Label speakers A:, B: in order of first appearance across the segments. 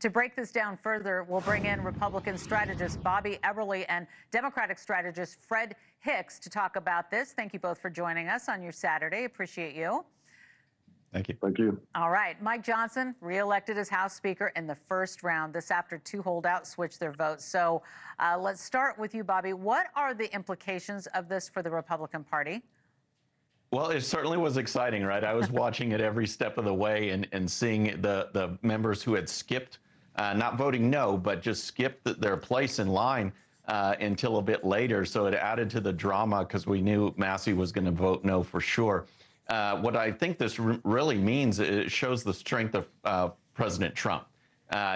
A: To break this down further, we'll bring in Republican strategist Bobby Eberle and Democratic strategist Fred Hicks to talk about this. Thank you both for joining us on your Saturday. Appreciate you.
B: Thank you.
C: Thank you.
A: All right. Mike Johnson reelected as House Speaker in the first round. This after two holdouts switched their votes. So let's start with you, Bobby. What are the implications of this for the Republican Party?
B: Well, it certainly was exciting, right? I was watching it every step of the way and seeing the members who had skipped, not voting no, but just skipped their place in line until a bit later. So it added to the drama because we knew Massey was going to vote no for sure. What I think this really means, it shows the strength of President Trump.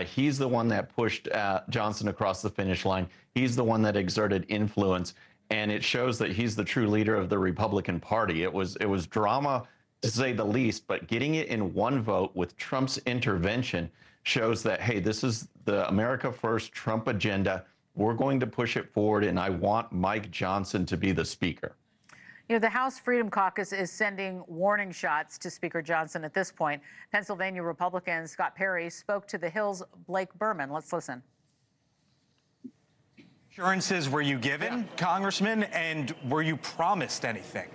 B: He's the one that pushed Johnson across the finish line. He's the one that exerted influence. And it shows that he's the true leader of the Republican Party. It was drama, to say the least, but getting it in one vote with Trump's intervention shows that, hey, this is the America First Trump agenda. We're going to push it forward, and I want Mike Johnson to be the speaker.
A: You know, the House Freedom Caucus is sending warning shots to Speaker Johnson at this point. Pennsylvania Republican Scott Perry spoke to The Hill's Blake Berman. Let's listen.
D: Assurances were you given, Congressman, and were you promised anything?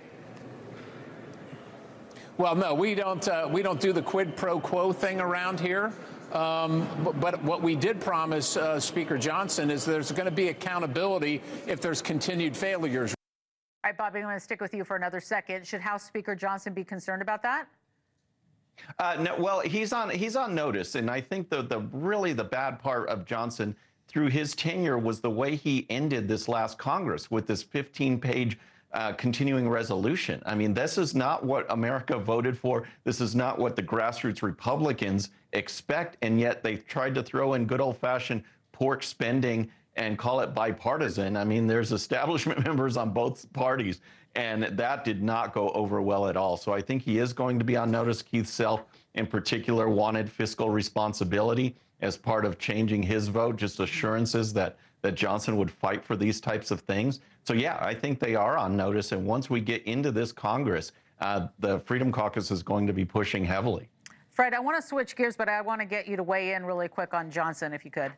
E: Well, no, we don't do the quid pro quo thing around here. But what we did promise Speaker Johnson is there's going to be accountability if there's continued failures.
A: All right, Bobby, I'm going to stick with you for another second. Should House Speaker Johnson be concerned about that?
B: No, well, he's on notice, and I think really the bad part of Johnson through his tenure was the way he ended this last Congress with this 15-page continuing resolution. I mean, this is not what America voted for. This is not what the grassroots Republicans expect, and yet they tried to throw in good old-fashioned pork spending and call it bipartisan. I mean, there's establishment members on both parties, and that did not go over well at all. So I think he is going to be on notice. Keith Self, in particular, wanted fiscal responsibility as part of changing his vote, just assurances that Johnson would fight for these types of things. So, yeah, I think they are on notice. And once we get into this Congress, the Freedom Caucus is going to be pushing heavily.
A: Fred, I want to switch gears, but I want to get you to weigh in really quick on Johnson, if you could.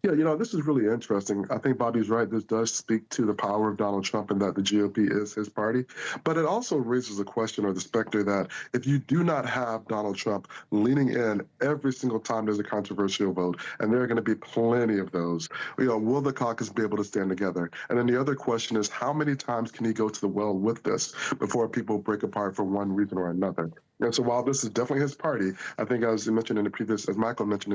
C: Yeah, this is really interesting. I think Bobby's right. This does speak to the power of Donald Trump and that the GOP is his party. But it also raises a question or the specter that if you do not have Donald Trump leaning in every single time there's a controversial vote, and there are going to be plenty of those, will the caucus be able to stand together? And then the other question is, how many times can he go to the well with this before people break apart for one reason or another? And so while this is definitely his party, I think as Michael mentioned in the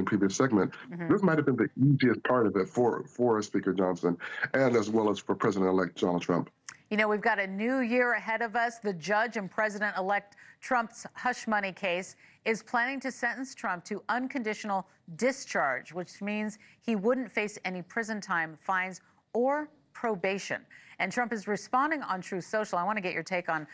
C: previous segment, this might have been the easiest part of it for Speaker Johnson and as well as for President-elect Donald Trump.
A: You know, we've got a new year ahead of us. The judge in President-elect Trump's hush money case is planning to sentence Trump to unconditional discharge, which means he wouldn't face any prison time, fines, or probation. And Trump is responding on Truth Social. I want to get your take on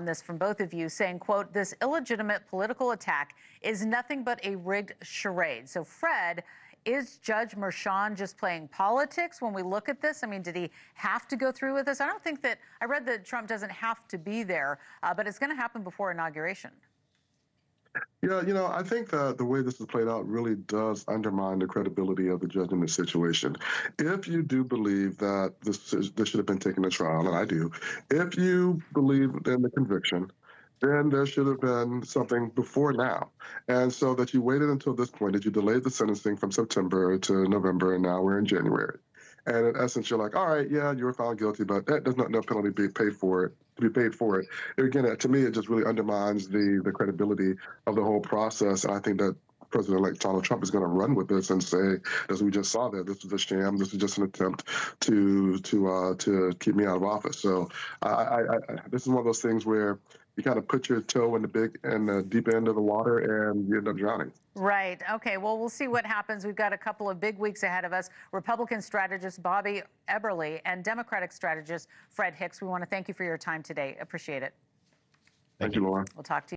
A: this from both of you, saying, quote, "This illegitimate political attack is nothing but a rigged charade." So, Fred, is Judge Merchan just playing politics when we look at this? I mean, did he have to go through with this? I don't think that – I read that Trump doesn't have to be there, but it's going to happen before inauguration.
C: Yeah, I think that the way this is played out really does undermine the credibility of the judge in this situation. If you do believe that this should have been taken to trial, and I do, if you believe in the conviction, then there should have been something before now. And so that you waited until this point, that you delayed the sentencing from September to November, and now we're in January. And in essence, you're like, all right, yeah, you were found guilty, but that does not no penalty be paid for it. Again, to me, it just really undermines the credibility of the whole process. And I think that President-elect Donald Trump is going to run with this and say, as we just saw there, this is a sham. This is just an attempt to keep me out of office. So this is one of those things where you kind of put your toe in the deep end of the water and you end up drowning.
A: Right. Okay. Well, we'll see what happens. We've got a couple of big weeks ahead of us. Republican strategist Bobby Eberle and Democratic strategist Fred Hicks. We want to thank you for your time today. Appreciate it.
C: Thank you, Laura.
A: We'll talk to you.